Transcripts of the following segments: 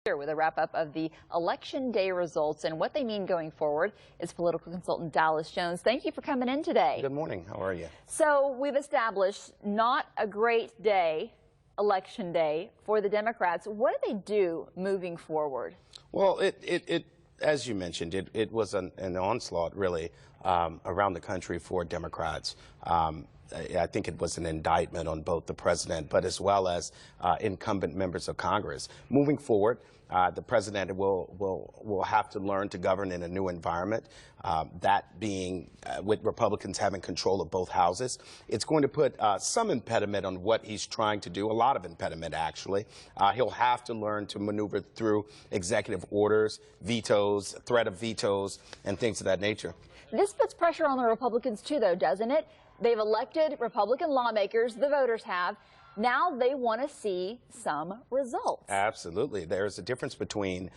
Here with a wrap-up of the Election Day results and what they mean going forward is political consultant Dallas Jones. Thank you for coming in today. Good morning. How are you? So we've established not a great day, Election Day, for the Democrats. What do they do moving forward? Well, as you mentioned, it was an onslaught, really, around the country for Democrats. I think it was an indictment on both the president, but as well as incumbent members of Congress. Moving forward, the president will have to learn to govern in a new environment, that being with Republicans having control of both houses. It's going to put some impediment on what he's trying to do, a lot of impediment, actually. He'll have to learn to maneuver through executive orders, vetoes, threat of vetoes, and things of that nature. This puts pressure on the Republicans, too, though, doesn't it? They've elected Republican lawmakers, the voters have. Now they want to see some results. Absolutely. There's a difference between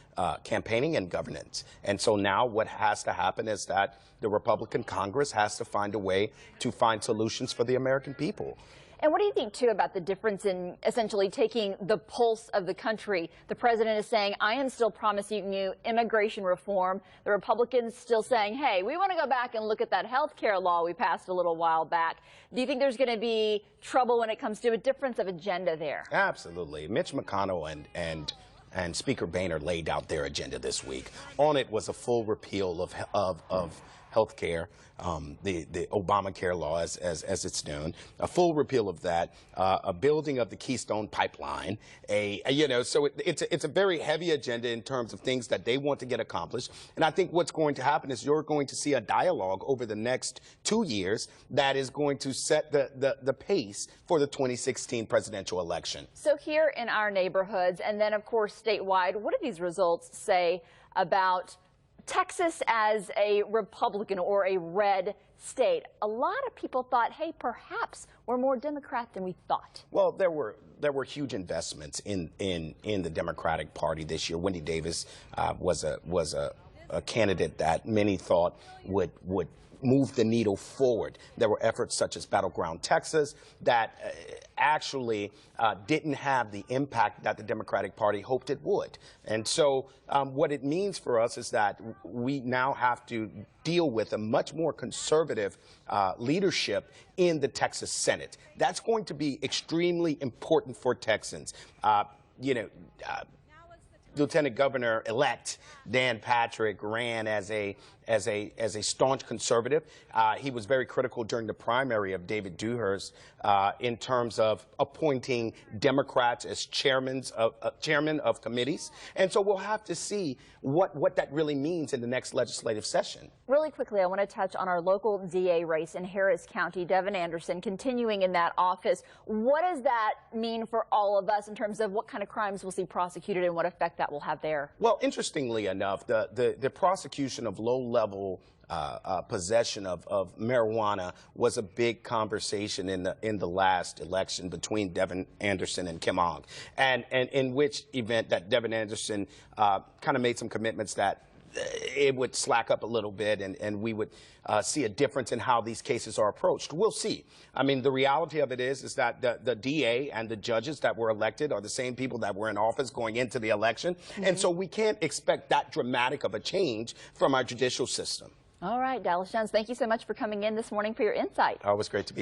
campaigning and governance. And so now what has to happen is that the Republican Congress has to find a way to find solutions for the American people. And what do you think, too, about the difference in essentially taking the pulse of the country? The president is saying, I am still promising you immigration reform. The Republicans still saying, hey, we want to go back and look at that health care law we passed a little while back. Do you think there's going to be trouble when it comes to a difference of agenda there? Absolutely. Mitch McConnell and Speaker Boehner laid out their agenda this week. On it was a full repeal of health care, the Obamacare law, as it's known, a full repeal of that, a building of the Keystone Pipeline, so it's a very heavy agenda in terms of things that they want to get accomplished. And I think what's going to happen is you're going to see a dialogue over the next 2 years that is going to set the pace for the 2016 presidential election. So here in our neighborhoods, and then, of course, statewide, what do these results say about Texas as a Republican or a red state? A lot of people thought, hey, perhaps we're more Democrat than we thought. Well, there were huge investments in the Democratic Party this year. Wendy Davis was a candidate that many thought would move the needle forward. There were efforts such as Battleground Texas that actually didn't have the impact that the Democratic Party hoped it would. And so what it means for us is that we now have to deal with a much more conservative leadership in the Texas Senate. That's going to be extremely important for Texans. Lieutenant Governor-elect Dan Patrick ran as a staunch conservative. He was very critical during the primary of David Dewhurst in terms of appointing Democrats as chairmen of committees. And so we'll have to see what that really means in the next legislative session. Really quickly, I want to touch on our local DA race in Harris County. Devin Anderson continuing in that office. What does that mean for all of us in terms of what kind of crimes we'll see prosecuted and what effect that will have there? Well, interestingly enough, the prosecution of low-level possession of marijuana was a big conversation in the last election between Devin Anderson and Kim Ogg, and in which event that Devin Anderson kind of made some commitments that it would slack up a little bit, and we would see a difference in how these cases are approached. We'll see. I mean, the reality of it is that the DA and the judges that were elected are the same people that were in office going into the election. Mm-hmm. And so we can't expect that dramatic of a change from our judicial system. All right, Dallas Jones, thank you so much for coming in this morning for your insight. Always great to be here.